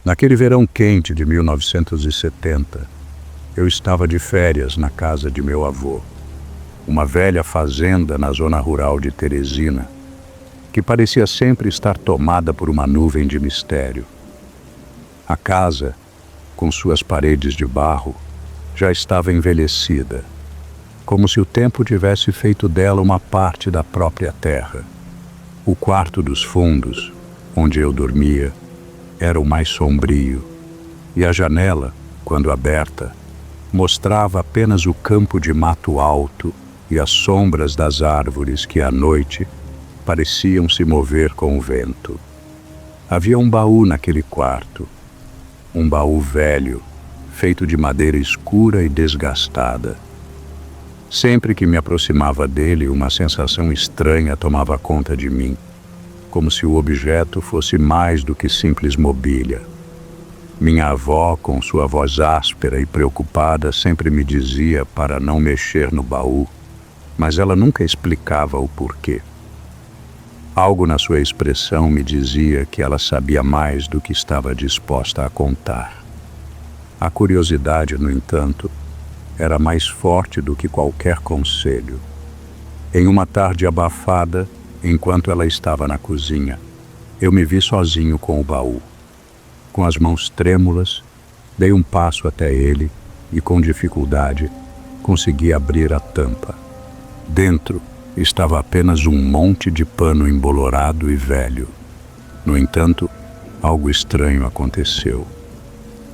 Naquele verão quente de 1970, eu estava de férias na casa de meu avô, uma velha fazenda na zona rural de Teresina, que parecia sempre estar tomada por uma nuvem de mistério. A casa, com suas paredes de barro, já estava envelhecida, como se o tempo tivesse feito dela uma parte da própria terra. O quarto dos fundos, onde eu dormia, era o mais sombrio, e a janela, quando aberta, mostrava apenas o campo de mato alto e as sombras das árvores que, à noite, pareciam se mover com o vento. Havia um baú naquele quarto, um baú velho, feito de madeira escura e desgastada. Sempre que me aproximava dele, uma sensação estranha tomava conta de mim, como se o objeto fosse mais do que simples mobília. Minha avó, com sua voz áspera e preocupada, sempre me dizia para não mexer no baú, mas ela nunca explicava o porquê. Algo na sua expressão me dizia que ela sabia mais do que estava disposta a contar. A curiosidade, no entanto, era mais forte do que qualquer conselho. Em uma tarde abafada, enquanto ela estava na cozinha, eu me vi sozinho com o baú. Com as mãos trêmulas, dei um passo até ele e, com dificuldade, consegui abrir a tampa. Dentro estava apenas um monte de pano embolorado e velho. No entanto, algo estranho aconteceu.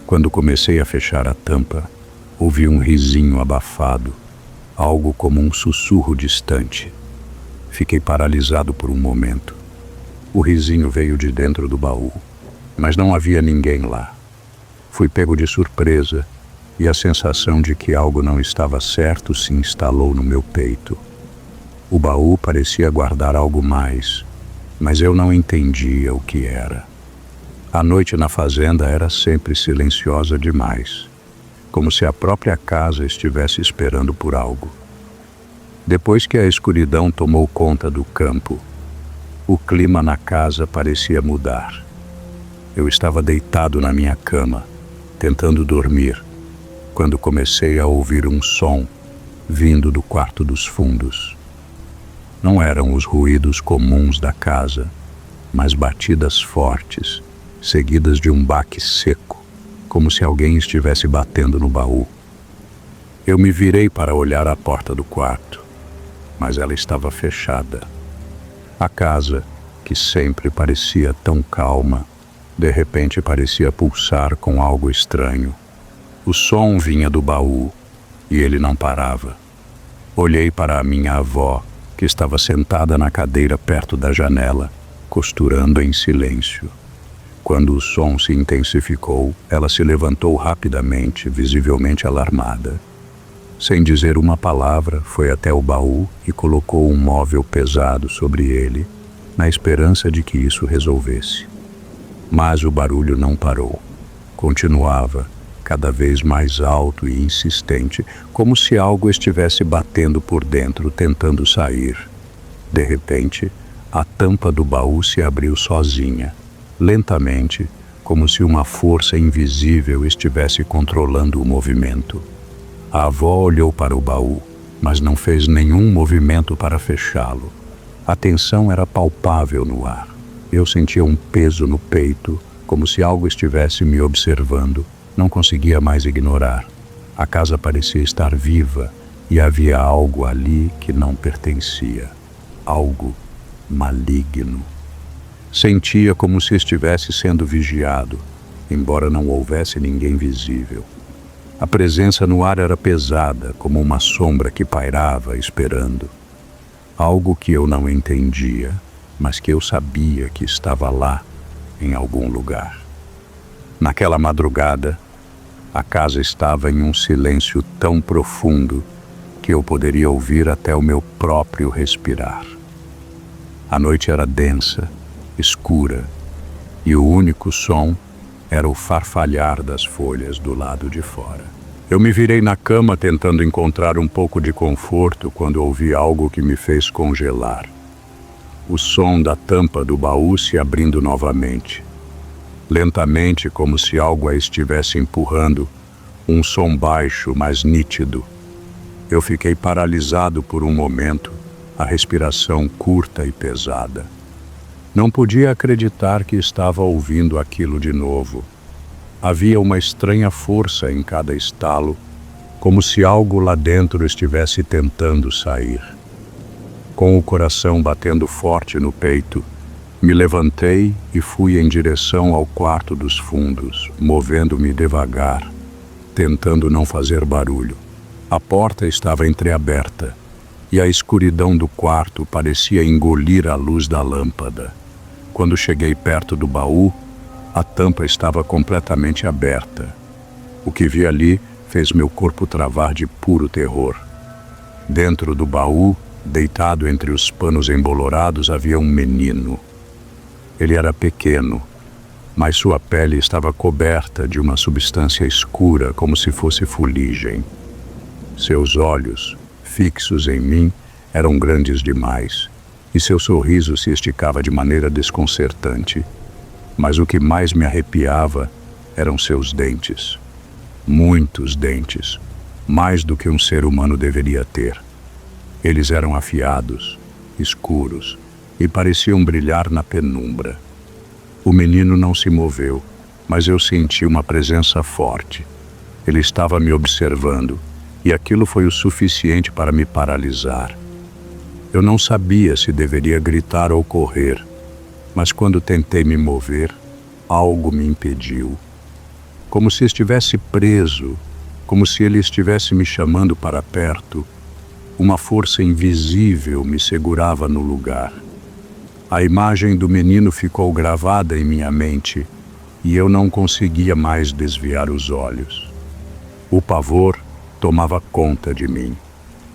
Quando comecei a fechar a tampa, ouvi um risinho abafado, algo como um sussurro distante. Fiquei paralisado por um momento. O risinho veio de dentro do baú, mas não havia ninguém lá. Fui pego de surpresa e a sensação de que algo não estava certo se instalou no meu peito. O baú parecia guardar algo mais, mas eu não entendia o que era. A noite na fazenda era sempre silenciosa demais, como se a própria casa estivesse esperando por algo. Depois que a escuridão tomou conta do campo, o clima na casa parecia mudar. Eu estava deitado na minha cama, tentando dormir, quando comecei a ouvir um som vindo do quarto dos fundos. Não eram os ruídos comuns da casa, mas batidas fortes, seguidas de um baque seco, como se alguém estivesse batendo no baú. Eu me virei para olhar a porta do quarto, mas ela estava fechada. A casa, que sempre parecia tão calma, de repente parecia pulsar com algo estranho. O som vinha do baú e ele não parava. Olhei para a minha avó, que estava sentada na cadeira perto da janela, costurando em silêncio. Quando o som se intensificou, ela se levantou rapidamente, visivelmente alarmada. Sem dizer uma palavra, foi até o baú e colocou um móvel pesado sobre ele, na esperança de que isso resolvesse. Mas o barulho não parou. Continuava, cada vez mais alto e insistente, como se algo estivesse batendo por dentro, tentando sair. De repente, a tampa do baú se abriu sozinha, lentamente, como se uma força invisível estivesse controlando o movimento. A avó olhou para o baú, mas não fez nenhum movimento para fechá-lo. A tensão era palpável no ar. Eu sentia um peso no peito, como se algo estivesse me observando. Não conseguia mais ignorar. A casa parecia estar viva e havia algo ali que não pertencia. Algo maligno. Sentia como se estivesse sendo vigiado, embora não houvesse ninguém visível. A presença no ar era pesada, como uma sombra que pairava, esperando. Algo que eu não entendia, mas que eu sabia que estava lá, em algum lugar. Naquela madrugada, a casa estava em um silêncio tão profundo que eu poderia ouvir até o meu próprio respirar. A noite era densa, escura, e o único som era o farfalhar das folhas do lado de fora. Eu me virei na cama tentando encontrar um pouco de conforto quando ouvi algo que me fez congelar. O som da tampa do baú se abrindo novamente. Lentamente, como se algo a estivesse empurrando, um som baixo, mas nítido. Eu fiquei paralisado por um momento, a respiração curta e pesada. Não podia acreditar que estava ouvindo aquilo de novo. Havia uma estranha força em cada estalo, como se algo lá dentro estivesse tentando sair. Com o coração batendo forte no peito, me levantei e fui em direção ao quarto dos fundos, movendo-me devagar, tentando não fazer barulho. A porta estava entreaberta e a escuridão do quarto parecia engolir a luz da lâmpada. Quando cheguei perto do baú, a tampa estava completamente aberta. O que vi ali fez meu corpo travar de puro terror. Dentro do baú, deitado entre os panos embolorados, havia um menino. Ele era pequeno, mas sua pele estava coberta de uma substância escura, como se fosse fuligem. Seus olhos, fixos em mim, eram grandes demais, e seu sorriso se esticava de maneira desconcertante. Mas o que mais me arrepiava eram seus dentes. Muitos dentes, mais do que um ser humano deveria ter. Eles eram afiados, escuros, e pareciam brilhar na penumbra. O menino não se moveu, mas eu senti uma presença forte. Ele estava me observando, e aquilo foi o suficiente para me paralisar. Eu não sabia se deveria gritar ou correr, mas quando tentei me mover, algo me impediu. Como se estivesse preso, como se ele estivesse me chamando para perto, uma força invisível me segurava no lugar. A imagem do menino ficou gravada em minha mente e eu não conseguia mais desviar os olhos. O pavor tomava conta de mim.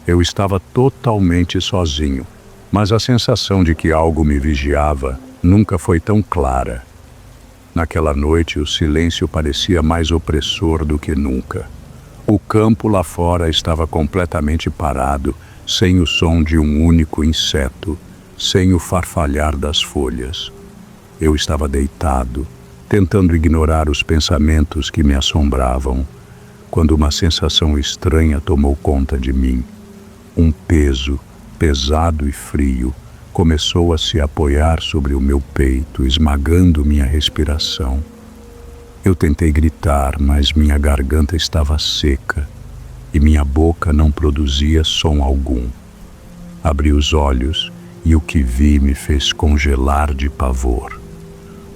Eu estava totalmente sozinho, mas a sensação de que algo me vigiava nunca foi tão clara. Naquela noite, o silêncio parecia mais opressor do que nunca. O campo lá fora estava completamente parado, sem o som de um único inseto, sem o farfalhar das folhas. Eu estava deitado, tentando ignorar os pensamentos que me assombravam, quando uma sensação estranha tomou conta de mim. Um peso, pesado e frio, começou a se apoiar sobre o meu peito, esmagando minha respiração. Eu tentei gritar, mas minha garganta estava seca e minha boca não produzia som algum. Abri os olhos e o que vi me fez congelar de pavor.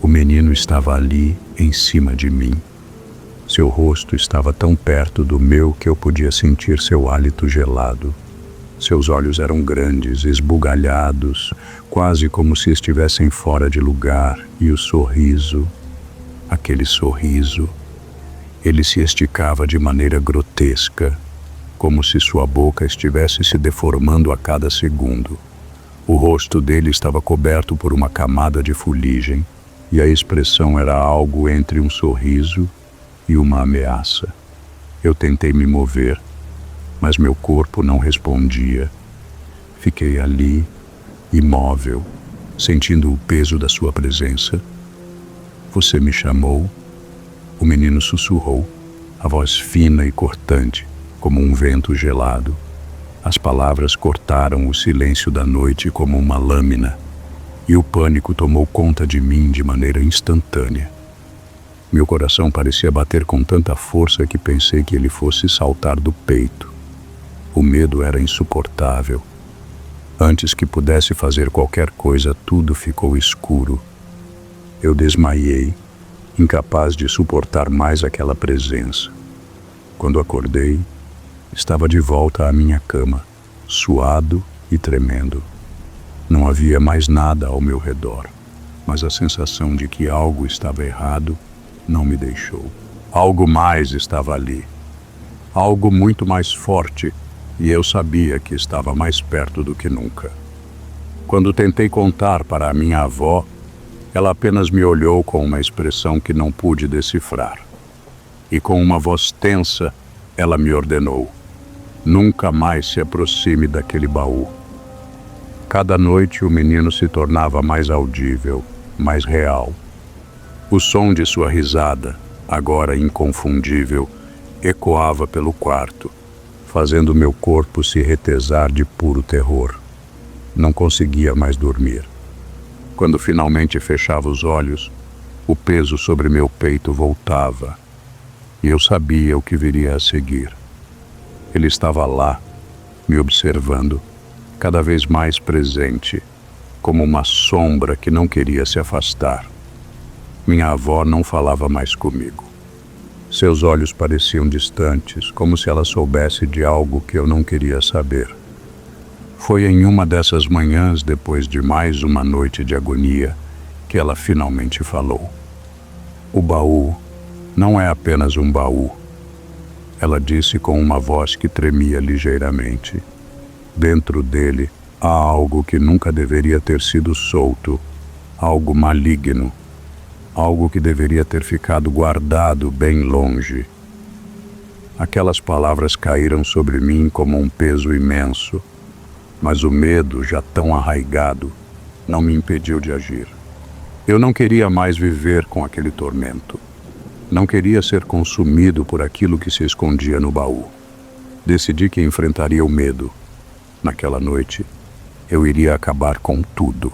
O menino estava ali, em cima de mim. Seu rosto estava tão perto do meu que eu podia sentir seu hálito gelado. Seus olhos eram grandes, esbugalhados, quase como se estivessem fora de lugar, e o sorriso, aquele sorriso, ele se esticava de maneira grotesca, como se sua boca estivesse se deformando a cada segundo. O rosto dele estava coberto por uma camada de fuligem, e a expressão era algo entre um sorriso e uma ameaça. Eu tentei me mover, mas meu corpo não respondia. Fiquei ali, imóvel, sentindo o peso da sua presença. Você me chamou? O menino sussurrou, a voz fina e cortante, como um vento gelado. As palavras cortaram o silêncio da noite como uma lâmina, e o pânico tomou conta de mim de maneira instantânea. Meu coração parecia bater com tanta força que pensei que ele fosse saltar do peito. O medo era insuportável. Antes que pudesse fazer qualquer coisa, tudo ficou escuro. Eu desmaiei, incapaz de suportar mais aquela presença. Quando acordei, estava de volta à minha cama, suado e tremendo. Não havia mais nada ao meu redor, mas a sensação de que algo estava errado não me deixou. Algo mais estava ali. Algo muito mais forte, e eu sabia que estava mais perto do que nunca. Quando tentei contar para a minha avó, ela apenas me olhou com uma expressão que não pude decifrar. E com uma voz tensa, ela me ordenou: nunca mais se aproxime daquele baú. Cada noite o menino se tornava mais audível, mais real. O som de sua risada, agora inconfundível, ecoava pelo quarto, fazendo meu corpo se retesar de puro terror. Não conseguia mais dormir. Quando finalmente fechava os olhos, o peso sobre meu peito voltava, e eu sabia o que viria a seguir. Ele estava lá, me observando, cada vez mais presente, como uma sombra que não queria se afastar. Minha avó não falava mais comigo. Seus olhos pareciam distantes, como se ela soubesse de algo que eu não queria saber. Foi em uma dessas manhãs, depois de mais uma noite de agonia, que ela finalmente falou. O baú não é apenas um baú, ela disse com uma voz que tremia ligeiramente. Dentro dele há algo que nunca deveria ter sido solto, algo maligno, algo que deveria ter ficado guardado bem longe. Aquelas palavras caíram sobre mim como um peso imenso, mas o medo, já tão arraigado, não me impediu de agir. Eu não queria mais viver com aquele tormento. Não queria ser consumido por aquilo que se escondia no baú. Decidi que enfrentaria o medo. Naquela noite, eu iria acabar com tudo.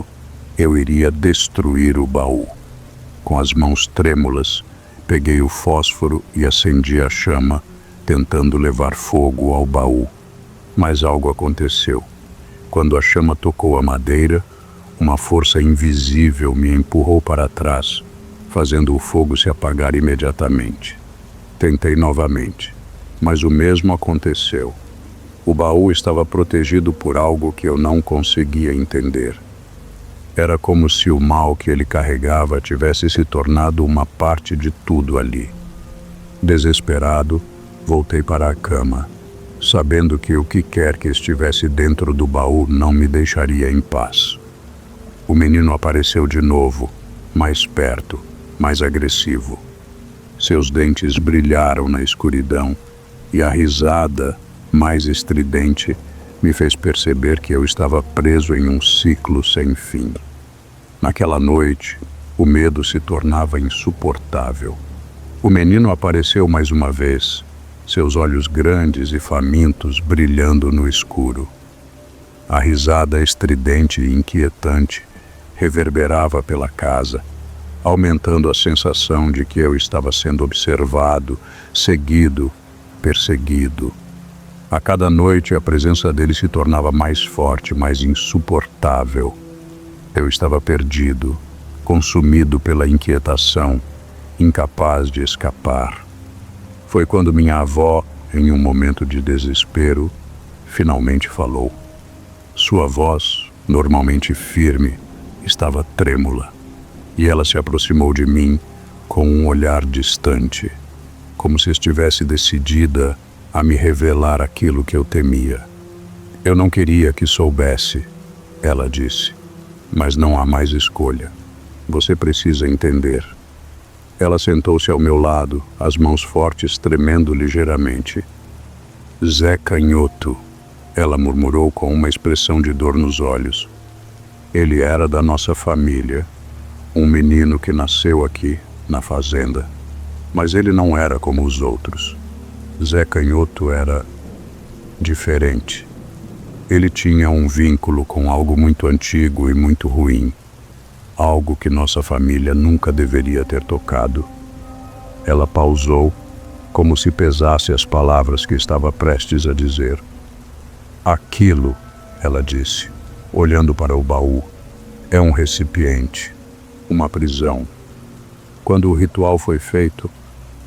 Eu iria destruir o baú. Com as mãos trêmulas, peguei o fósforo e acendi a chama, tentando levar fogo ao baú. Mas algo aconteceu. Quando a chama tocou a madeira, uma força invisível me empurrou para trás, fazendo o fogo se apagar imediatamente. Tentei novamente, mas o mesmo aconteceu. O baú estava protegido por algo que eu não conseguia entender. Era como se o mal que ele carregava tivesse se tornado uma parte de tudo ali. Desesperado, voltei para a cama, sabendo que o que quer que estivesse dentro do baú não me deixaria em paz. O menino apareceu de novo, mais perto, mais agressivo. Seus dentes brilharam na escuridão e a risada, mais estridente, me fez perceber que eu estava preso em um ciclo sem fim. Naquela noite, o medo se tornava insuportável. O menino apareceu mais uma vez, seus olhos grandes e famintos brilhando no escuro. A risada estridente e inquietante reverberava pela casa, aumentando a sensação de que eu estava sendo observado, seguido, perseguido. A cada noite a presença dele se tornava mais forte, mais insuportável. Eu estava perdido, consumido pela inquietação, incapaz de escapar. Foi quando minha avó, em um momento de desespero, finalmente falou. Sua voz, normalmente firme, estava trêmula, e ela se aproximou de mim com um olhar distante, como se estivesse decidida a me revelar aquilo que eu temia. Eu não queria que soubesse, ela disse, mas não há mais escolha. Você precisa entender. Ela sentou-se ao meu lado, as mãos fortes tremendo ligeiramente. Zé Canhoto, ela murmurou com uma expressão de dor nos olhos. Ele era da nossa família, um menino que nasceu aqui, na fazenda. Mas ele não era como os outros. Zé Canhoto era diferente. Ele tinha um vínculo com algo muito antigo e muito ruim. Algo que nossa família nunca deveria ter tocado. Ela pausou, como se pesasse as palavras que estava prestes a dizer. Aquilo, ela disse, olhando para o baú, é um recipiente, uma prisão. Quando o ritual foi feito,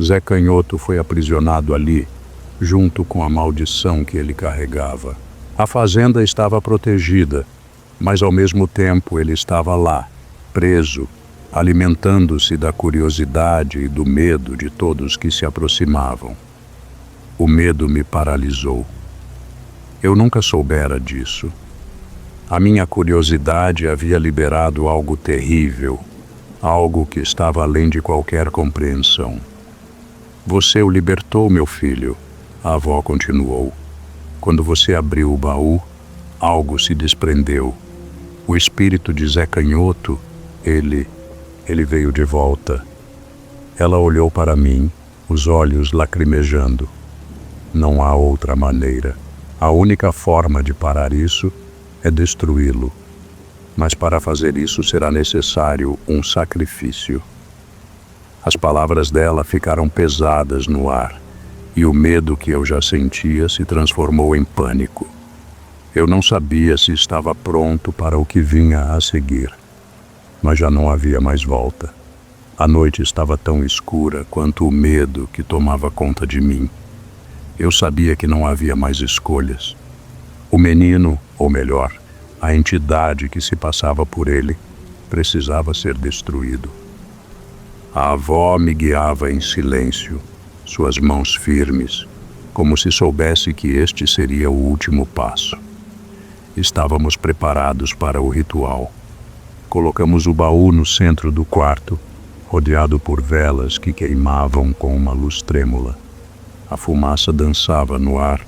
Zé Canhoto foi aprisionado ali, junto com a maldição que ele carregava. A fazenda estava protegida, mas ao mesmo tempo ele estava lá, preso, alimentando-se da curiosidade e do medo de todos que se aproximavam. O medo me paralisou. Eu nunca soubera disso. A minha curiosidade havia liberado algo terrível, algo que estava além de qualquer compreensão. Você o libertou, meu filho, a avó continuou. Quando você abriu o baú, algo se desprendeu. O espírito de Zé Canhoto, ele veio de volta. Ela olhou para mim, os olhos lacrimejando. Não há outra maneira. A única forma de parar isso é destruí-lo. Mas para fazer isso será necessário um sacrifício. As palavras dela ficaram pesadas no ar, e o medo que eu já sentia se transformou em pânico. Eu não sabia se estava pronto para o que vinha a seguir, mas já não havia mais volta. A noite estava tão escura quanto o medo que tomava conta de mim. Eu sabia que não havia mais escolhas. O menino, ou melhor, a entidade que se passava por ele, precisava ser destruído. A avó me guiava em silêncio, suas mãos firmes, como se soubesse que este seria o último passo. Estávamos preparados para o ritual. Colocamos o baú no centro do quarto, rodeado por velas que queimavam com uma luz trêmula. A fumaça dançava no ar,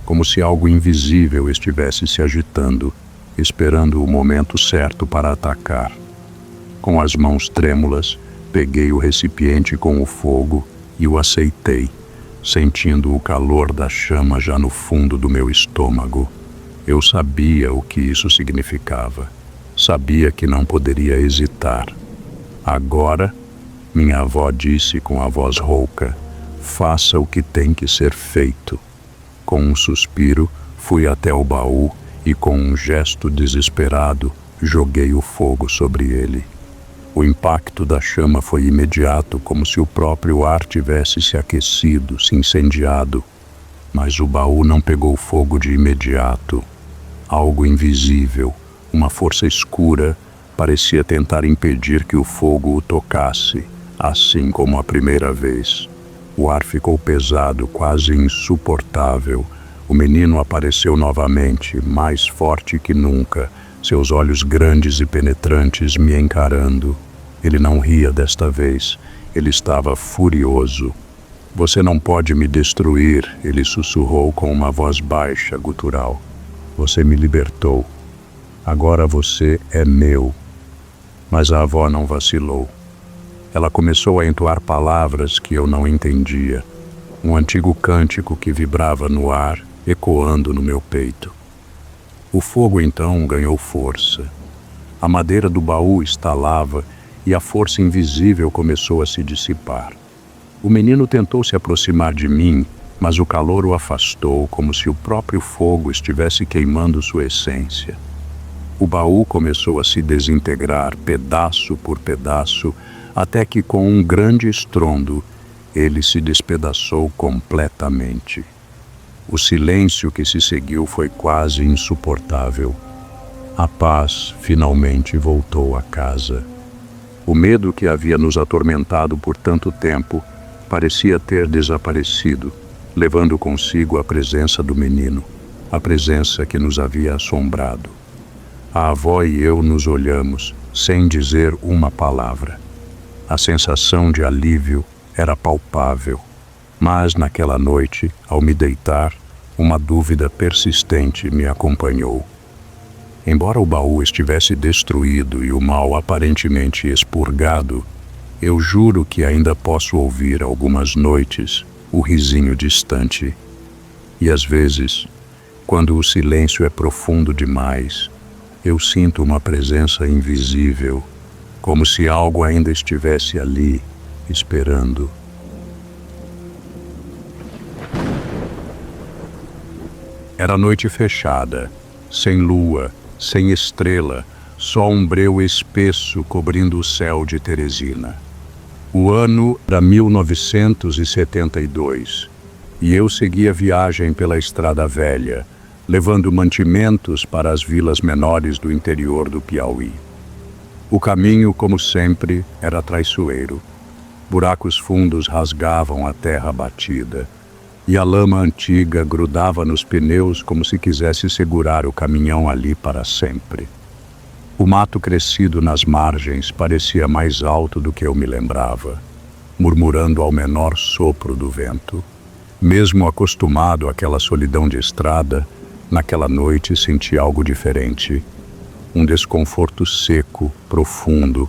como se algo invisível estivesse se agitando, esperando o momento certo para atacar. Com as mãos trêmulas, peguei o recipiente com o fogo e o aceitei, sentindo o calor da chama já no fundo do meu estômago. Eu sabia o que isso significava. Sabia que não poderia hesitar. Agora, minha avó disse com a voz rouca, faça o que tem que ser feito. Com um suspiro, fui até o baú e com um gesto desesperado, joguei o fogo sobre ele. O impacto da chama foi imediato, como se o próprio ar tivesse se aquecido, se incendiado. Mas o baú não pegou fogo de imediato. Algo invisível, uma força escura, parecia tentar impedir que o fogo o tocasse, assim como a primeira vez. O ar ficou pesado, quase insuportável. O menino apareceu novamente, mais forte que nunca, seus olhos grandes e penetrantes me encarando. Ele não ria desta vez, ele estava furioso. Você não pode me destruir, ele sussurrou com uma voz baixa, gutural. Você me libertou. Agora você é meu. Mas a avó não vacilou. Ela começou a entoar palavras que eu não entendia. Um antigo cântico que vibrava no ar, ecoando no meu peito. O fogo então ganhou força. A madeira do baú estalava e a força invisível começou a se dissipar. O menino tentou se aproximar de mim, mas o calor o afastou, como se o próprio fogo estivesse queimando sua essência. O baú começou a se desintegrar, pedaço por pedaço, até que com um grande estrondo, ele se despedaçou completamente. O silêncio que se seguiu foi quase insuportável. A paz finalmente voltou à casa. O medo que havia nos atormentado por tanto tempo parecia ter desaparecido, levando consigo a presença do menino, a presença que nos havia assombrado. A avó e eu nos olhamos, sem dizer uma palavra. A sensação de alívio era palpável, mas naquela noite, ao me deitar, uma dúvida persistente me acompanhou. Embora o baú estivesse destruído e o mal aparentemente expurgado, eu juro que ainda posso ouvir algumas noites o risinho distante. E às vezes, quando o silêncio é profundo demais, eu sinto uma presença invisível, como se algo ainda estivesse ali, esperando. Era noite fechada, sem lua, sem estrela, só um breu espesso cobrindo o céu de Teresina. O ano era 1972 e eu seguia viagem pela Estrada Velha, levando mantimentos para as vilas menores do interior do Piauí. O caminho, como sempre, era traiçoeiro. Buracos fundos rasgavam a terra batida, e a lama antiga grudava nos pneus como se quisesse segurar o caminhão ali para sempre. O mato crescido nas margens parecia mais alto do que eu me lembrava, murmurando ao menor sopro do vento. Mesmo acostumado àquela solidão de estrada, naquela noite senti algo diferente. Um desconforto seco, profundo.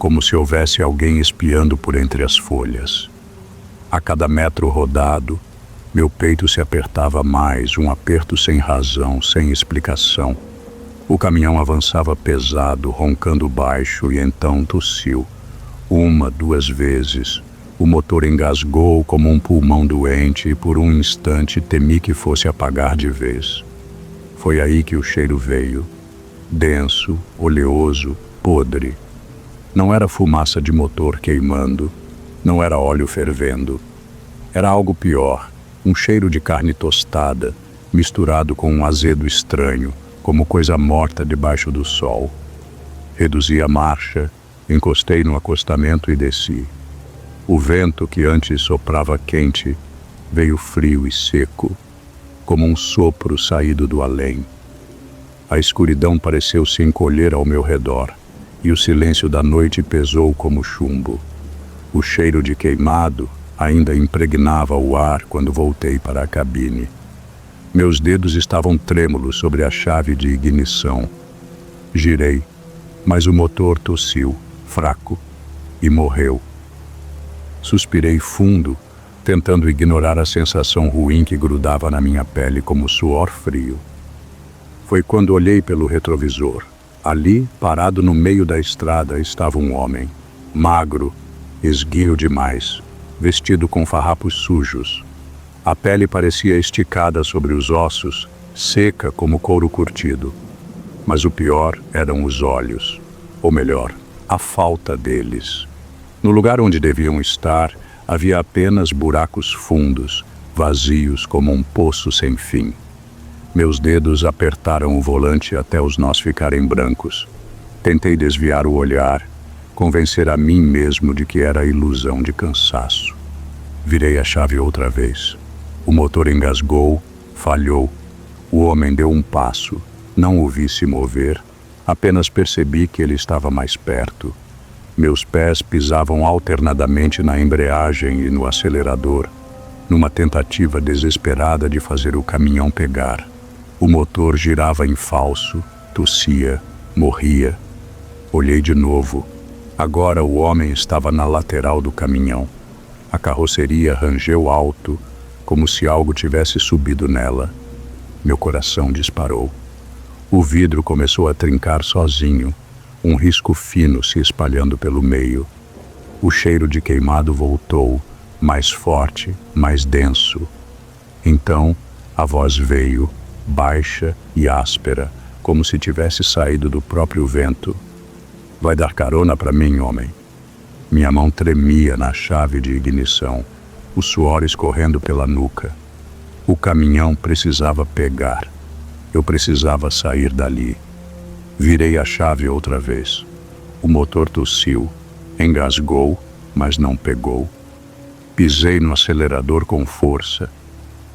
como se houvesse alguém espiando por entre as folhas. A cada metro rodado, meu peito se apertava mais, um aperto sem razão, sem explicação. O caminhão avançava pesado, roncando baixo, e então tossiu. 1, 2 vezes. O motor engasgou como um pulmão doente e por um instante temi que fosse apagar de vez. Foi aí que o cheiro veio. Denso, oleoso, podre. Não era fumaça de motor queimando, não era óleo fervendo. Era algo pior, um cheiro de carne tostada, misturado com um azedo estranho, como coisa morta debaixo do sol. Reduzi a marcha, encostei no acostamento e desci. O vento, que antes soprava quente, veio frio e seco, como um sopro saído do além. A escuridão pareceu se encolher ao meu redor, e o silêncio da noite pesou como chumbo. O cheiro de queimado ainda impregnava o ar quando voltei para a cabine. Meus dedos estavam trêmulos sobre a chave de ignição. Girei, mas o motor tossiu, fraco, e morreu. Suspirei fundo, tentando ignorar a sensação ruim que grudava na minha pele como suor frio. Foi quando olhei pelo retrovisor. Ali, parado no meio da estrada, estava um homem, magro, esguio demais, vestido com farrapos sujos. A pele parecia esticada sobre os ossos, seca como couro curtido. Mas o pior eram os olhos, ou melhor, a falta deles. No lugar onde deviam estar, havia apenas buracos fundos, vazios como um poço sem fim. Meus dedos apertaram o volante até os nós ficarem brancos. Tentei desviar o olhar, convencer a mim mesmo de que era ilusão de cansaço. Virei a chave outra vez. O motor engasgou, falhou. O homem deu um passo. Não o vi se mover, apenas percebi que ele estava mais perto. Meus pés pisavam alternadamente na embreagem e no acelerador, numa tentativa desesperada de fazer o caminhão pegar. O motor girava em falso, tossia, morria. Olhei de novo. Agora o homem estava na lateral do caminhão. A carroceria rangeu alto, como se algo tivesse subido nela. Meu coração disparou. O vidro começou a trincar sozinho, um risco fino se espalhando pelo meio. O cheiro de queimado voltou, mais forte, mais denso. Então, a voz veio, baixa e áspera, como se tivesse saído do próprio vento. Vai dar carona para mim, homem? Minha mão tremia na chave de ignição, o suor escorrendo pela nuca. O caminhão precisava pegar. Eu precisava sair dali. Virei a chave outra vez. O motor tossiu, engasgou, mas não pegou. Pisei no acelerador com força,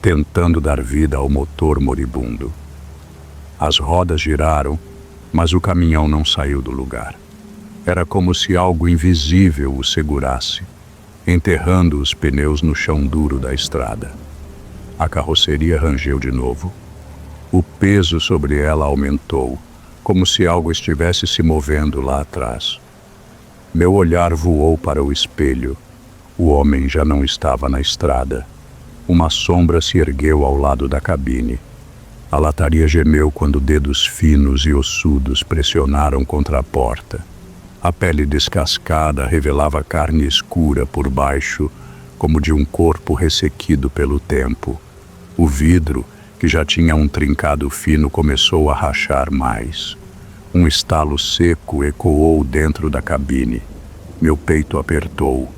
tentando dar vida ao motor moribundo. As rodas giraram, mas o caminhão não saiu do lugar. Era como se algo invisível o segurasse, enterrando os pneus no chão duro da estrada. A carroceria rangeu de novo. O peso sobre ela aumentou, como se algo estivesse se movendo lá atrás. Meu olhar voou para o espelho. O homem já não estava na estrada. Uma sombra se ergueu ao lado da cabine. A lataria gemeu quando dedos finos e ossudos pressionaram contra a porta. A pele descascada revelava carne escura por baixo, como de um corpo ressequido pelo tempo. O vidro, que já tinha um trincado fino, começou a rachar mais. Um estalo seco ecoou dentro da cabine. Meu peito apertou.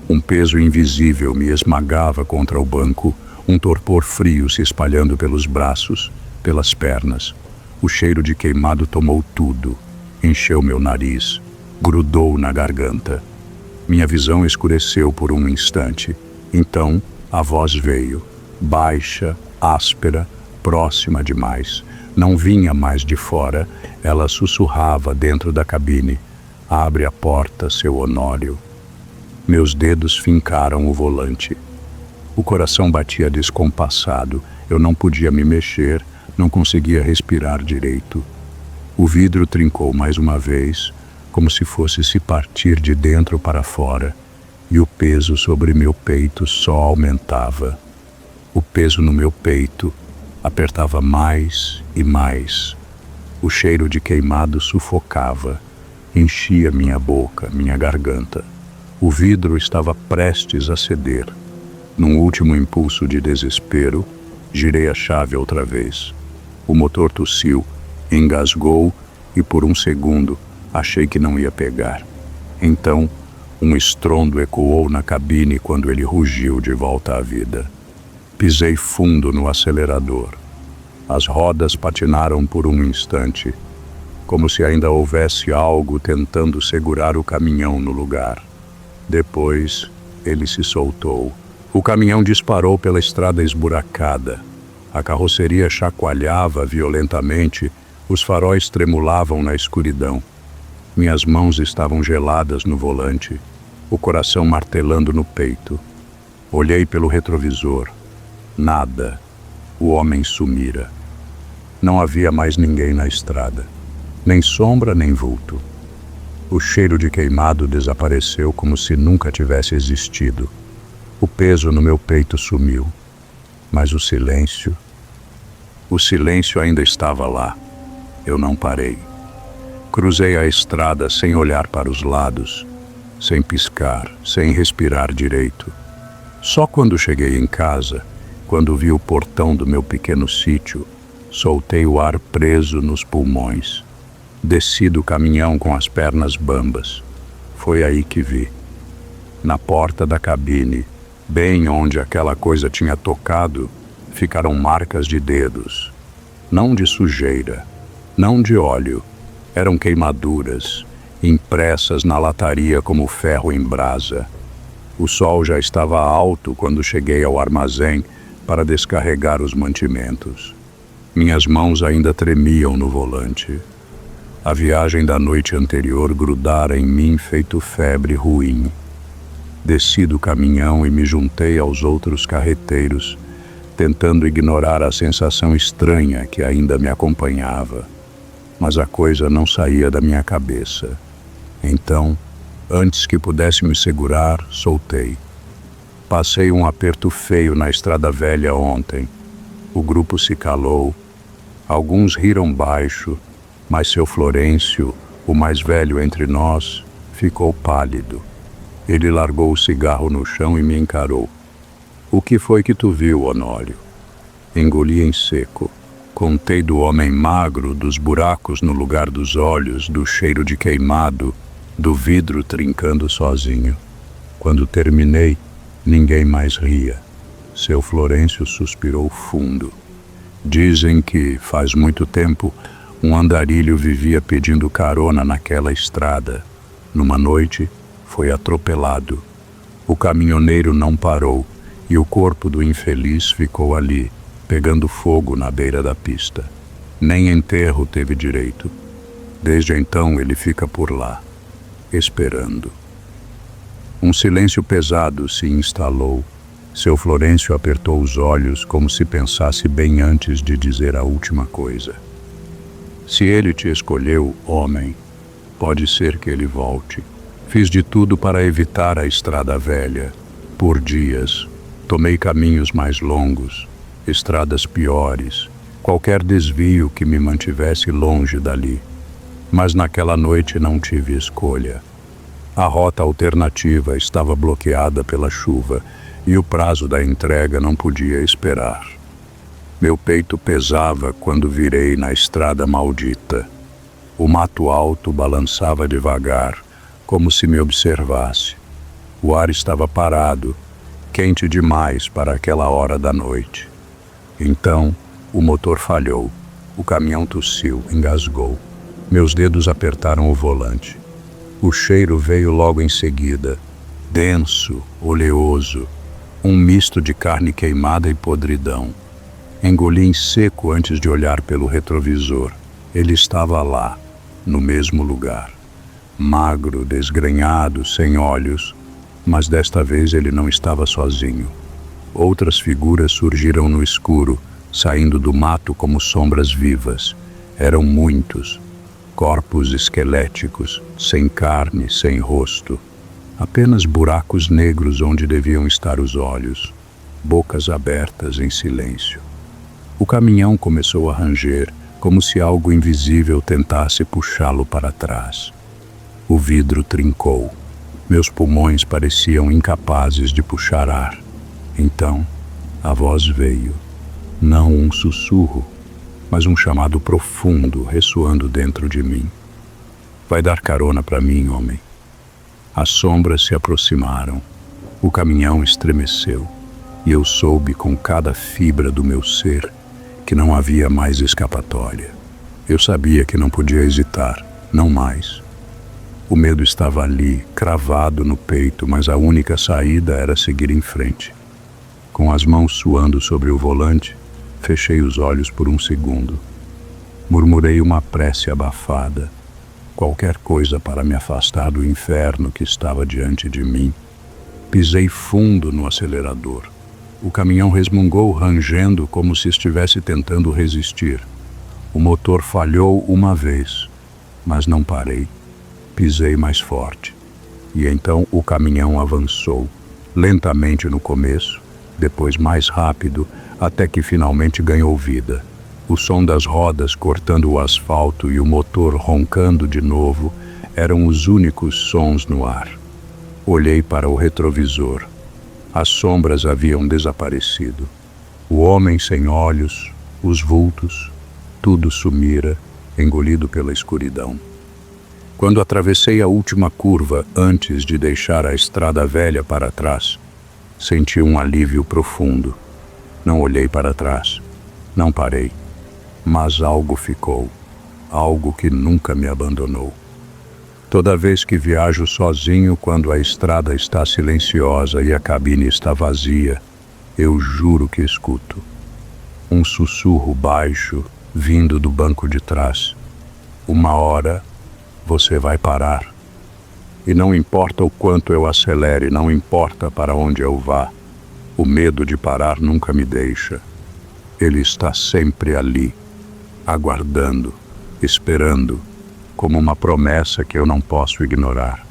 Um peso invisível me esmagava contra o banco, um torpor frio se espalhando pelos braços, pelas pernas. O cheiro de queimado tomou tudo, encheu meu nariz, grudou na garganta. Minha visão escureceu por um instante. Então, a voz veio, baixa, áspera, próxima demais. Não vinha mais de fora, ela sussurrava dentro da cabine. Abre a porta, seu Honório. Meus dedos fincaram o volante. O coração batia descompassado. Eu não podia me mexer, não conseguia respirar direito. O vidro trincou mais uma vez. como se fosse se partir de dentro para fora, e o peso sobre meu peito só aumentava. O peso no meu peito apertava mais e mais. O cheiro de queimado sufocava, enchia minha boca, minha garganta. O vidro estava prestes a ceder. Num último impulso de desespero, girei a chave outra vez. O motor tossiu, engasgou e por um segundo achei que não ia pegar. Então, um estrondo ecoou na cabine quando ele rugiu de volta à vida. Pisei fundo no acelerador. As rodas patinaram por um instante, como se ainda houvesse algo tentando segurar o caminhão no lugar. Depois, ele se soltou. O caminhão disparou pela estrada esburacada. A carroceria chacoalhava violentamente, os faróis tremulavam na escuridão. Minhas mãos estavam geladas no volante, o coração martelando no peito. Olhei pelo retrovisor. Nada. O homem sumira. Não havia mais ninguém na estrada. Nem sombra, nem vulto. O cheiro de queimado desapareceu como se nunca tivesse existido. O peso no meu peito sumiu. Mas o silêncio ainda estava lá. Eu não parei. Cruzei a estrada sem olhar para os lados, sem piscar, sem respirar direito. Só quando cheguei em casa, quando vi o portão do meu pequeno sítio, soltei o ar preso nos pulmões. Desci do caminhão com as pernas bambas. Foi aí que vi. Na porta da cabine, bem onde aquela coisa tinha tocado, ficaram marcas de dedos. Não de sujeira, não de óleo. Eram queimaduras, impressas na lataria como ferro em brasa. O sol já estava alto quando cheguei ao armazém para descarregar os mantimentos. Minhas mãos ainda tremiam no volante. A viagem da noite anterior grudara em mim feito febre ruim. Desci do caminhão e me juntei aos outros carreteiros, tentando ignorar a sensação estranha que ainda me acompanhava. Mas a coisa não saía da minha cabeça. Então, antes que pudesse me segurar, soltei. Passei um aperto feio na estrada velha ontem. O grupo se calou. Alguns riram baixo, mas seu Florencio, o mais velho entre nós, ficou pálido. Ele largou o cigarro no chão e me encarou. "O que foi que tu viu, Honório?" Engoli em seco. Contei do homem magro, dos buracos no lugar dos olhos, do cheiro de queimado, do vidro trincando sozinho. Quando terminei, ninguém mais ria. Seu Florencio suspirou fundo. Dizem que, faz muito tempo, um andarilho vivia pedindo carona naquela estrada. Numa noite, foi atropelado. O caminhoneiro não parou e o corpo do infeliz ficou ali, pegando fogo na beira da pista. Nem enterro teve direito. Desde então ele fica por lá, esperando. Um silêncio pesado se instalou. Seu Florencio apertou os olhos como se pensasse bem antes de dizer a última coisa. "Se ele te escolheu, homem, pode ser que ele volte. Fiz de tudo para evitar a estrada velha. Por dias, tomei caminhos mais longos, estradas piores, qualquer desvio que me mantivesse longe dali. Mas naquela noite não tive escolha. A rota alternativa estava bloqueada pela chuva e o prazo da entrega não podia esperar. Meu peito pesava quando virei na estrada maldita. O mato alto balançava devagar, como se me observasse. O ar estava parado, quente demais para aquela hora da noite. Então, o motor falhou. O caminhão tossiu, engasgou. Meus dedos apertaram o volante. O cheiro veio logo em seguida, denso, oleoso, um misto de carne queimada e podridão. Engoli em seco antes de olhar pelo retrovisor. Ele estava lá, no mesmo lugar. Magro, desgrenhado, sem olhos, mas desta vez ele não estava sozinho. Outras figuras surgiram no escuro, saindo do mato como sombras vivas. Eram muitos. corpos esqueléticos, sem carne, sem rosto, apenas buracos negros onde deviam estar os olhos, bocas abertas em silêncio. O caminhão começou a ranger, como se algo invisível tentasse puxá-lo para trás. O vidro trincou. Meus pulmões pareciam incapazes de puxar ar. Então, a voz veio. Não um sussurro, mas um chamado profundo ressoando dentro de mim. Vai dar carona para mim, homem. As sombras se aproximaram. O caminhão estremeceu. E eu soube com cada fibra do meu ser que não havia mais escapatória. Eu sabia que não podia hesitar, não mais. O medo estava ali, cravado no peito, mas a única saída era seguir em frente. Com as mãos suando sobre o volante, fechei os olhos por um segundo. Murmurei uma prece abafada, qualquer coisa para me afastar do inferno que estava diante de mim. Pisei fundo no acelerador. O caminhão resmungou, rangendo como se estivesse tentando resistir. O motor falhou uma vez, mas não parei. Pisei mais forte. E então o caminhão avançou, lentamente no começo, depois mais rápido, até que finalmente ganhou vida. O som das rodas cortando o asfalto e o motor roncando de novo eram os únicos sons no ar. Olhei para o retrovisor. As sombras haviam desaparecido. O homem sem olhos, os vultos, tudo sumira, engolido pela escuridão. Quando atravessei a última curva antes de deixar a estrada velha para trás, senti um alívio profundo. Não olhei para trás, não parei, mas algo ficou, algo que nunca me abandonou. Toda vez que viajo sozinho, quando a estrada está silenciosa e a cabine está vazia, eu juro que escuto um sussurro baixo vindo do banco de trás. Uma hora você vai parar. E não importa o quanto eu acelere, não importa para onde eu vá, o medo de parar nunca me deixa. Ele está sempre ali, aguardando, esperando, como uma promessa que eu não posso ignorar.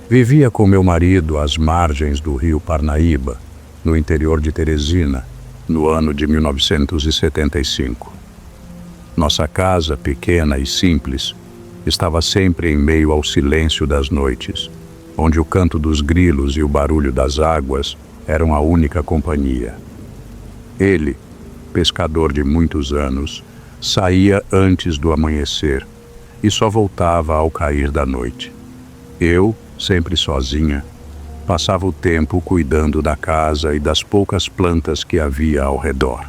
Vivia com meu marido às margens do rio Parnaíba, no interior de Teresina, no ano de 1975. Nossa casa, pequena e simples, estava sempre em meio ao silêncio das noites, onde o canto dos grilos e o barulho das águas eram a única companhia. Ele, pescador de muitos anos, saía antes do amanhecer e só voltava ao cair da noite. Eu, sempre sozinha, passava o tempo cuidando da casa e das poucas plantas que havia ao redor.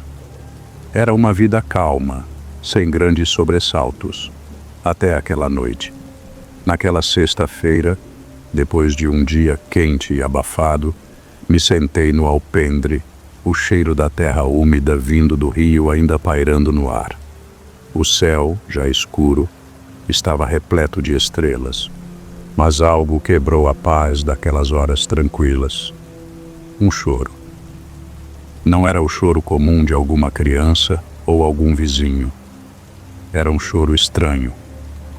Era uma vida calma, sem grandes sobressaltos, até aquela noite. Naquela sexta-feira, depois de um dia quente e abafado, me sentei no alpendre, o cheiro da terra úmida vindo do rio ainda pairando no ar. O céu, já escuro, estava repleto de estrelas. Mas algo quebrou a paz daquelas horas tranquilas. Um choro. Não era o choro comum de alguma criança ou algum vizinho. Era um choro estranho,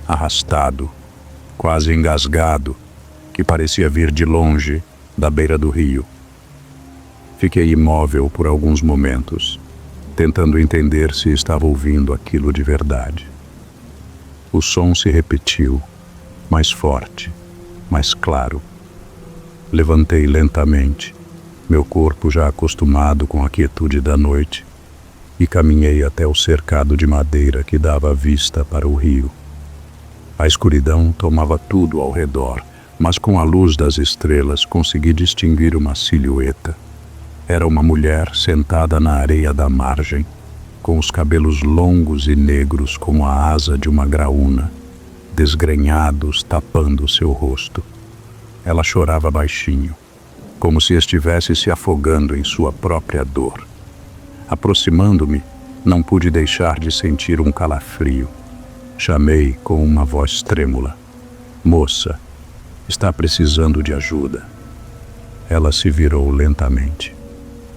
arrastado, quase engasgado, que parecia vir de longe, da beira do rio. Fiquei imóvel por alguns momentos, tentando entender se estava ouvindo aquilo de verdade. O som se repetiu, mais forte, mais claro. Levantei lentamente, meu corpo já acostumado com a quietude da noite, e caminhei até o cercado de madeira que dava vista para o rio. A escuridão tomava tudo ao redor, mas com a luz das estrelas consegui distinguir uma silhueta. Era uma mulher sentada na areia da margem, com os cabelos longos e negros como a asa de uma graúna, desgrenhados tapando seu rosto. Ela chorava baixinho, como se estivesse se afogando em sua própria dor. Aproximando-me, não pude deixar de sentir um calafrio. Chamei com uma voz trêmula: "Moça, está precisando de ajuda." Ela se virou lentamente.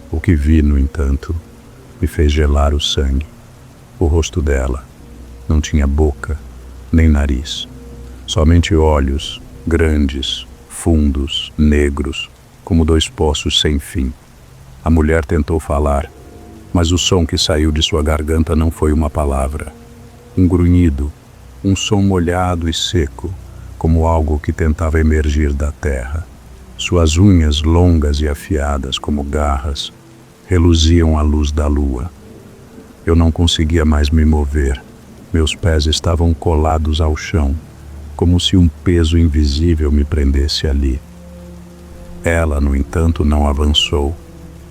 O que vi, no entanto, me fez gelar o sangue. O rosto dela não tinha boca nem nariz, somente olhos grandes, fundos, negros, como dois poços sem fim. A mulher tentou falar, mas o som que saiu de sua garganta não foi uma palavra. Um grunhido, um som molhado e seco, como algo que tentava emergir da terra. Suas unhas longas e afiadas como garras reluziam à luz da lua. Eu não conseguia mais me mover. Meus pés estavam colados ao chão, como se um peso invisível me prendesse ali. Ela, no entanto, não avançou,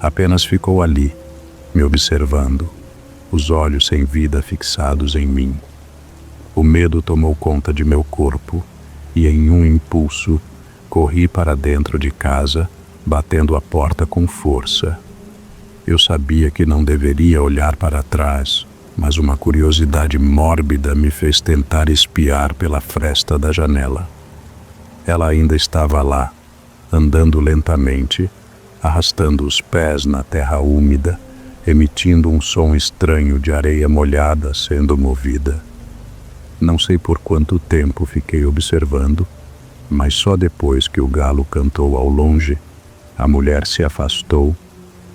apenas ficou ali, me observando, os olhos sem vida fixados em mim. O medo tomou conta de meu corpo e, em um impulso, corri para dentro de casa, batendo a porta com força. Eu sabia que não deveria olhar para trás, mas uma curiosidade mórbida me fez tentar espiar pela fresta da janela. Ela ainda estava lá, andando lentamente, arrastando os pés na terra úmida, emitindo um som estranho de areia molhada sendo movida. Não sei por quanto tempo fiquei observando, mas só depois que o galo cantou ao longe, a mulher se afastou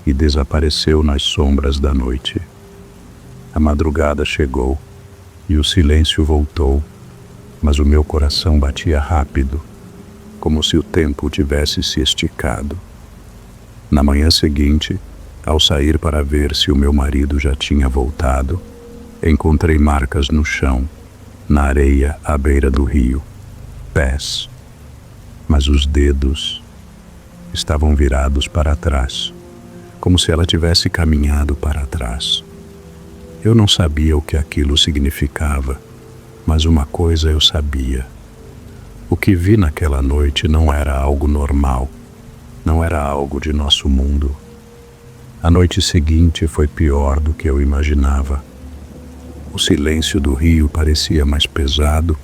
e desapareceu nas sombras da noite. A madrugada chegou e o silêncio voltou, mas o meu coração batia rápido, como se o tempo tivesse se esticado. Na manhã seguinte, ao sair para ver se o meu marido já tinha voltado, encontrei marcas no chão, na areia à beira do rio, pés, mas os dedos estavam virados para trás, como se ela tivesse caminhado para trás. Eu não sabia o que aquilo significava, mas uma coisa eu sabia. O que vi naquela noite não era algo normal, não era algo de nosso mundo. A noite seguinte foi pior do que eu imaginava. O silêncio do rio parecia mais pesado,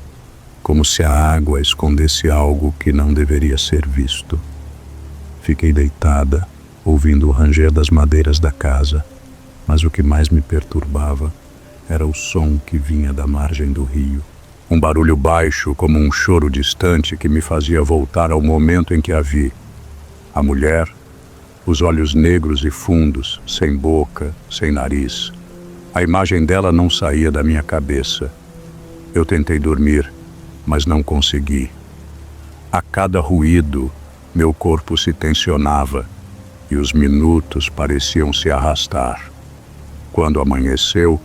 como se a água escondesse algo que não deveria ser visto. Fiquei deitada, ouvindo o ranger das madeiras da casa, mas o que mais me perturbava era o som que vinha da margem do rio. Um barulho baixo, como um choro distante, que me fazia voltar ao momento em que a vi. A mulher, os olhos negros e fundos, sem boca, sem nariz. A imagem dela não saía da minha cabeça. Eu tentei dormir, mas não consegui. A cada ruído, meu corpo se tensionava e os minutos pareciam se arrastar. Quando amanheceu,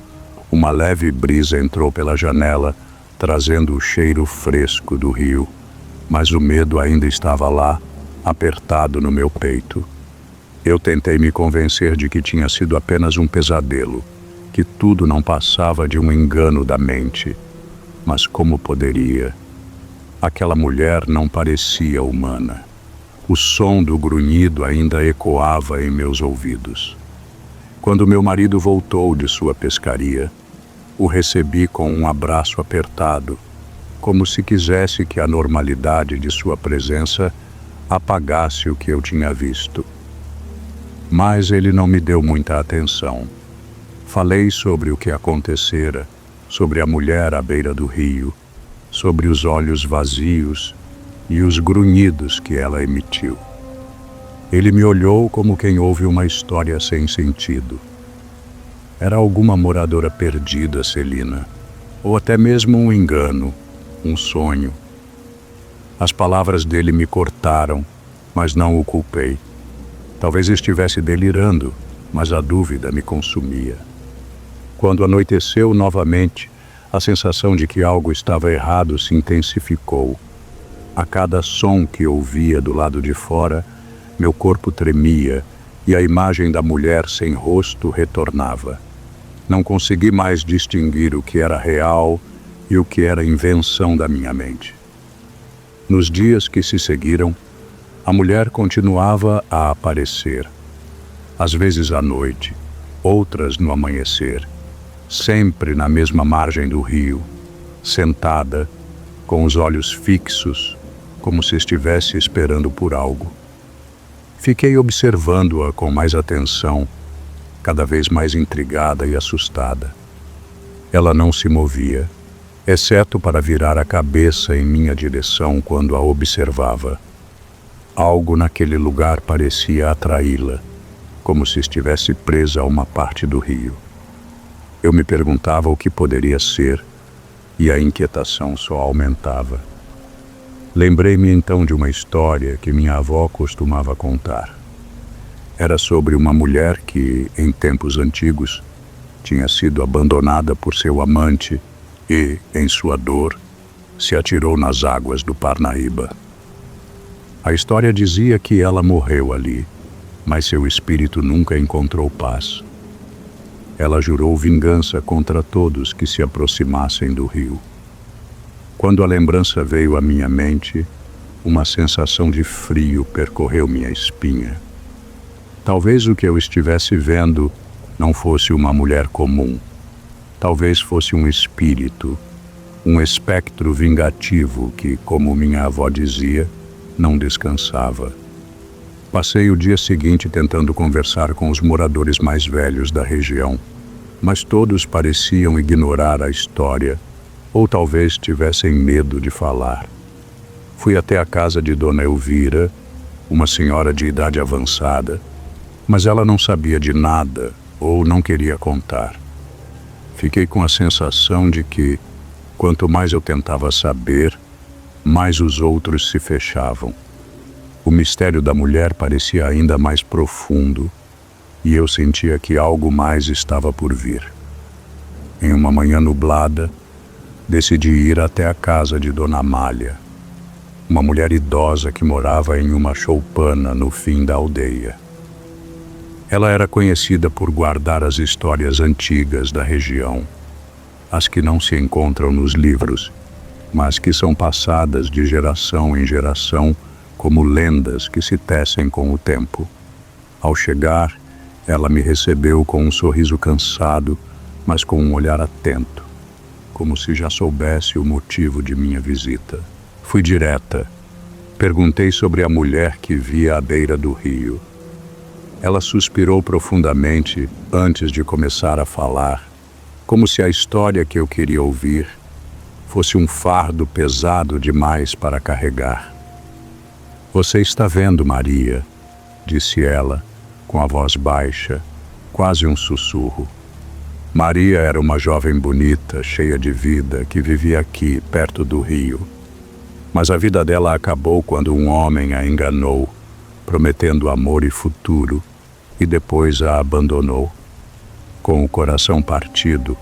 uma leve brisa entrou pela janela, trazendo o cheiro fresco do rio, mas o medo ainda estava lá, apertado no meu peito. Eu tentei me convencer de que tinha sido apenas um pesadelo, que tudo não passava de um engano da mente. Mas como poderia? Aquela mulher não parecia humana. O som do grunhido ainda ecoava em meus ouvidos. Quando meu marido voltou de sua pescaria, o recebi com um abraço apertado, como se quisesse que a normalidade de sua presença apagasse o que eu tinha visto. Mas ele não me deu muita atenção. Falei sobre o que acontecera, sobre a mulher à beira do rio, sobre os olhos vazios e os grunhidos que ela emitiu. Ele me olhou como quem ouve uma história sem sentido. Era alguma moradora perdida, Celina, ou até mesmo um engano, um sonho. As palavras dele me cortaram, mas não o culpei. Talvez estivesse delirando, mas a dúvida me consumia. Quando anoiteceu novamente, a sensação de que algo estava errado se intensificou. A cada som que ouvia do lado de fora, meu corpo tremia e a imagem da mulher sem rosto retornava. Não consegui mais distinguir o que era real e o que era invenção da minha mente. Nos dias que se seguiram, a mulher continuava a aparecer. Às vezes à noite, outras no amanhecer, sempre na mesma margem do rio, sentada, com os olhos fixos, como se estivesse esperando por algo. Fiquei observando-a com mais atenção, cada vez mais intrigada e assustada. Ela não se movia, exceto para virar a cabeça em minha direção quando a observava. Algo naquele lugar parecia atraí-la, como se estivesse presa a uma parte do rio. Eu me perguntava o que poderia ser, e a inquietação só aumentava. Lembrei-me então de uma história que minha avó costumava contar. Era sobre uma mulher que, em tempos antigos, tinha sido abandonada por seu amante e, em sua dor, se atirou nas águas do Parnaíba. A história dizia que ela morreu ali, mas seu espírito nunca encontrou paz. Ela jurou vingança contra todos que se aproximassem do rio. Quando a lembrança veio à minha mente, uma sensação de frio percorreu minha espinha. Talvez o que eu estivesse vendo não fosse uma mulher comum. Talvez fosse um espírito, um espectro vingativo que, como minha avó dizia, não descansava. Passei o dia seguinte tentando conversar com os moradores mais velhos da região, mas todos pareciam ignorar a história, ou talvez tivessem medo de falar. Fui até a casa de Dona Elvira, uma senhora de idade avançada, mas ela não sabia de nada ou não queria contar. Fiquei com a sensação de que, quanto mais eu tentava saber, mais os outros se fechavam. O mistério da mulher parecia ainda mais profundo, e eu sentia que algo mais estava por vir. Em uma manhã nublada, decidi ir até a casa de Dona Amália, uma mulher idosa que morava em uma choupana no fim da aldeia. Ela era conhecida por guardar as histórias antigas da região, as que não se encontram nos livros, mas que são passadas de geração em geração como lendas que se tecem com o tempo. Ao chegar, ela me recebeu com um sorriso cansado, mas com um olhar atento, como se já soubesse o motivo de minha visita. Fui direta. Perguntei sobre a mulher que via à beira do rio. Ela suspirou profundamente antes de começar a falar, como se a história que eu queria ouvir fosse um fardo pesado demais para carregar. "Você está vendo, Maria?", disse ela, com a voz baixa, quase um sussurro. Maria era uma jovem bonita, cheia de vida, que vivia aqui, perto do rio. Mas a vida dela acabou quando um homem a enganou, prometendo amor e futuro, e depois a abandonou. Com o coração partido,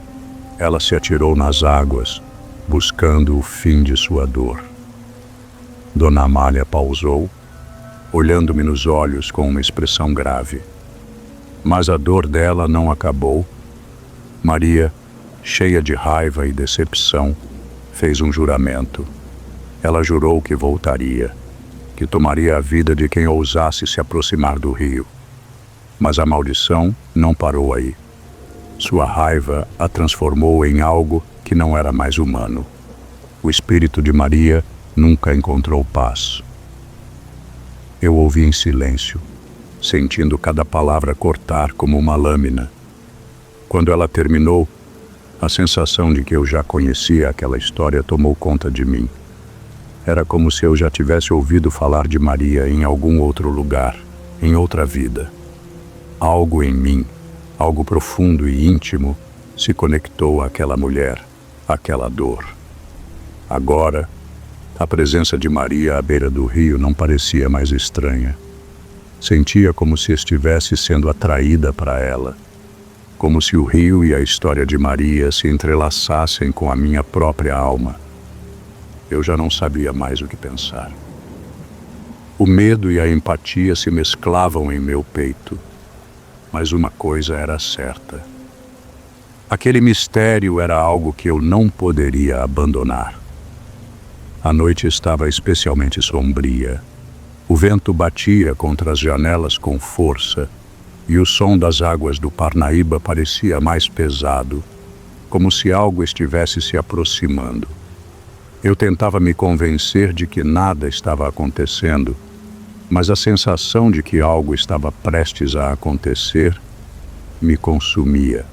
ela se atirou nas águas, buscando o fim de sua dor. Dona Amália pausou, olhando-me nos olhos com uma expressão grave. Mas a dor dela não acabou. Maria, cheia de raiva e decepção, fez um juramento. Ela jurou que voltaria, que tomaria a vida de quem ousasse se aproximar do rio. Mas a maldição não parou aí. Sua raiva a transformou em algo que não era mais humano. O espírito de Maria nunca encontrou paz. Eu ouvi em silêncio, sentindo cada palavra cortar como uma lâmina. Quando ela terminou, a sensação de que eu já conhecia aquela história tomou conta de mim. Era como se eu já tivesse ouvido falar de Maria em algum outro lugar, em outra vida. Algo em mim, algo profundo e íntimo, se conectou àquela mulher, àquela dor. Agora, a presença de Maria à beira do rio não parecia mais estranha. Sentia como se estivesse sendo atraída para ela, como se o rio e a história de Maria se entrelaçassem com a minha própria alma. Eu já não sabia mais o que pensar. O medo e a empatia se mesclavam em meu peito, mas uma coisa era certa. Aquele mistério era algo que eu não poderia abandonar. A noite estava especialmente sombria. O vento batia contra as janelas com força e o som das águas do Parnaíba parecia mais pesado, como se algo estivesse se aproximando. Eu tentava me convencer de que nada estava acontecendo, mas a sensação de que algo estava prestes a acontecer me consumia.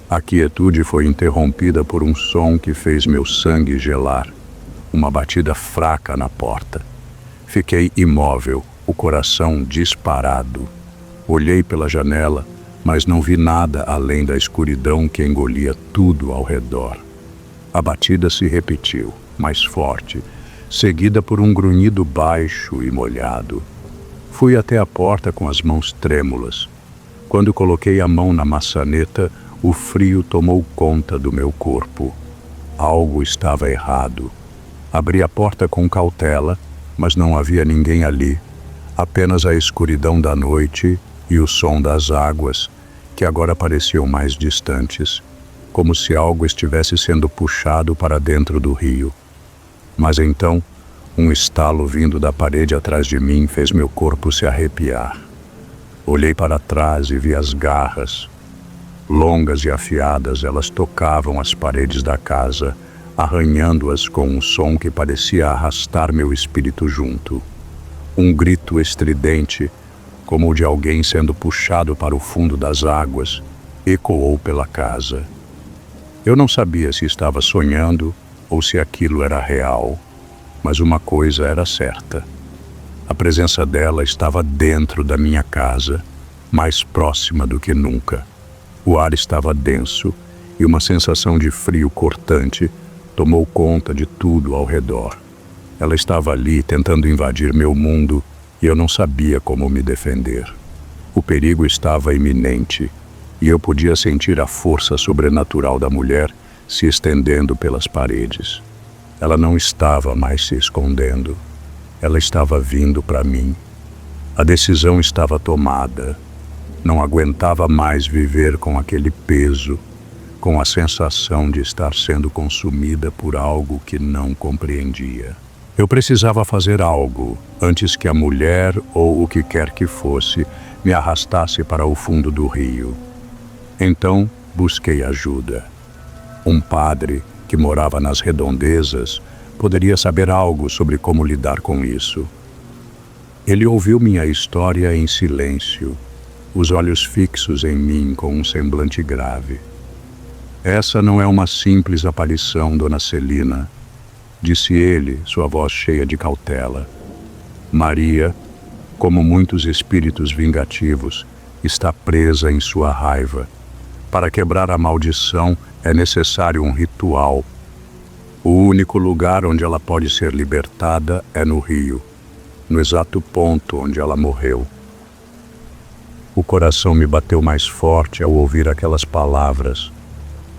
A quietude foi interrompida por um som que fez meu sangue gelar. Uma batida fraca na porta. Fiquei imóvel, o coração disparado. Olhei pela janela, mas não vi nada além da escuridão que engolia tudo ao redor. A batida se repetiu, mais forte, seguida por um grunhido baixo e molhado. Fui até a porta com as mãos trêmulas. Quando coloquei a mão na maçaneta, o frio tomou conta do meu corpo. Algo estava errado. Abri a porta com cautela, mas não havia ninguém ali. Apenas a escuridão da noite e o som das águas, que agora pareciam mais distantes, como se algo estivesse sendo puxado para dentro do rio. Mas então, um estalo vindo da parede atrás de mim fez meu corpo se arrepiar. Olhei para trás e vi as garras. Longas e afiadas, elas tocavam as paredes da casa, arranhando-as com um som que parecia arrastar meu espírito junto. Um grito estridente, como o de alguém sendo puxado para o fundo das águas, ecoou pela casa. Eu não sabia se estava sonhando ou se aquilo era real, mas uma coisa era certa. A presença dela estava dentro da minha casa, mais próxima do que nunca. O ar estava denso e uma sensação de frio cortante tomou conta de tudo ao redor. Ela estava ali tentando invadir meu mundo e eu não sabia como me defender. O perigo estava iminente e eu podia sentir a força sobrenatural da mulher se estendendo pelas paredes. Ela não estava mais se escondendo. Ela estava vindo para mim. A decisão estava tomada. Não aguentava mais viver com aquele peso, com a sensação de estar sendo consumida por algo que não compreendia. Eu precisava fazer algo antes que a mulher ou o que quer que fosse me arrastasse para o fundo do rio. Então busquei ajuda. Um padre que morava nas redondezas poderia saber algo sobre como lidar com isso. Ele ouviu minha história em silêncio, os olhos fixos em mim com um semblante grave. Essa não é uma simples aparição, Dona Celina, disse ele, sua voz cheia de cautela. Maria, como muitos espíritos vingativos, está presa em sua raiva. Para quebrar a maldição é necessário um ritual. O único lugar onde ela pode ser libertada é no rio, no exato ponto onde ela morreu. O coração me bateu mais forte ao ouvir aquelas palavras.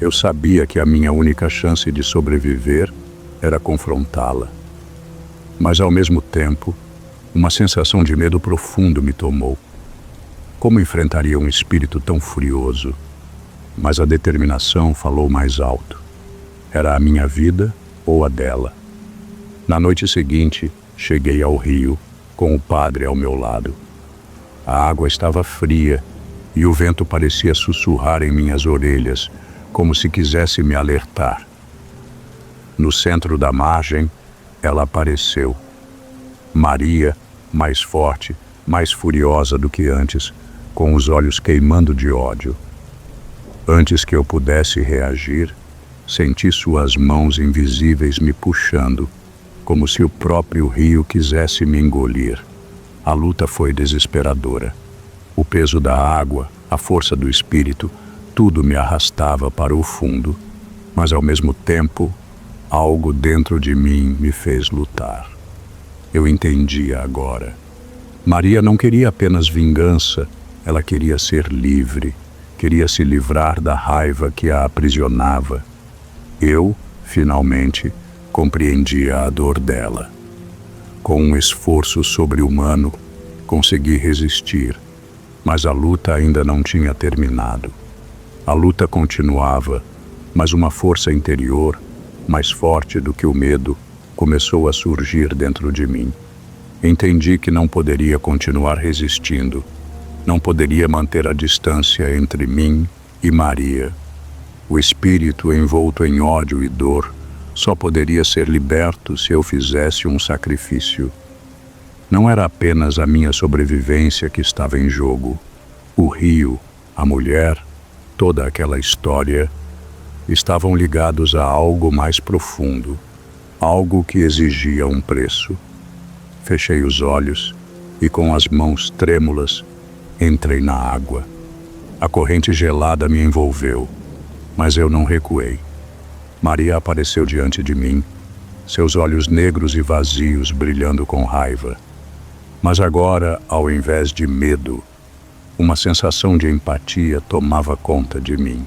Eu sabia que a minha única chance de sobreviver era confrontá-la. Mas, ao mesmo tempo, uma sensação de medo profundo me tomou. Como enfrentaria um espírito tão furioso? Mas a determinação falou mais alto. Era a minha vida ou a dela. Na noite seguinte, cheguei ao rio, com o padre ao meu lado. A água estava fria e o vento parecia sussurrar em minhas orelhas, como se quisesse me alertar. No centro da margem, ela apareceu. Maria, mais forte, mais furiosa do que antes, com os olhos queimando de ódio. Antes que eu pudesse reagir, senti suas mãos invisíveis me puxando, como se o próprio rio quisesse me engolir. A luta foi desesperadora. O peso da água, a força do espírito, tudo me arrastava para o fundo, mas ao mesmo tempo, algo dentro de mim me fez lutar. Eu entendia agora. Maria não queria apenas vingança, ela queria ser livre, queria se livrar da raiva que a aprisionava. Eu, finalmente, compreendia a dor dela. Com um esforço sobre-humano, consegui resistir, mas a luta ainda não tinha terminado. A luta continuava, mas uma força interior, mais forte do que o medo, começou a surgir dentro de mim. Entendi que não poderia continuar resistindo, não poderia manter a distância entre mim e Maria. O espírito envolto em ódio e dor só poderia ser liberto se eu fizesse um sacrifício. Não era apenas a minha sobrevivência que estava em jogo. O rio, A mulher, toda aquela história, estavam ligados a algo mais profundo, algo que exigia um preço. Fechei os olhos e, com as mãos trêmulas, entrei na água. A corrente gelada me envolveu, mas eu não recuei. Maria apareceu diante de mim, seus olhos negros e vazios brilhando com raiva. Mas agora, ao invés de medo, uma sensação de empatia tomava conta de mim.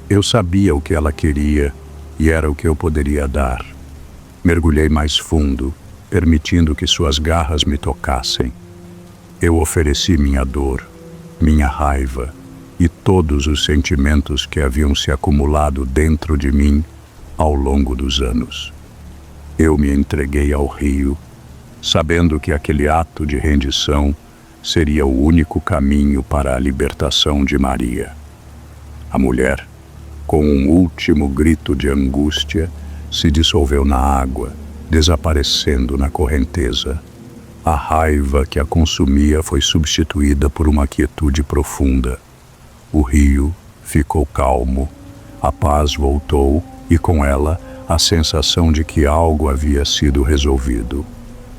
Eu sabia o que ela queria e era o que eu poderia dar. Mergulhei mais fundo, permitindo que suas garras me tocassem. Eu ofereci minha dor, minha raiva e todos os sentimentos que haviam se acumulado dentro de mim ao longo dos anos. Eu me entreguei ao rio, sabendo que aquele ato de rendição seria o único caminho para a libertação de Maria. A mulher, com um último grito de angústia, se dissolveu na água, desaparecendo na correnteza. A raiva que a consumia foi substituída por uma quietude profunda. O rio ficou calmo, a paz voltou e com ela a sensação de que algo havia sido resolvido.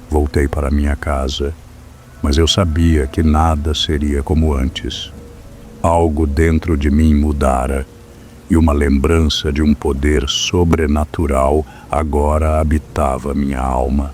Voltei para minha casa, mas eu sabia que nada seria como antes. Algo dentro de mim mudara e uma lembrança de um poder sobrenatural agora habitava minha alma.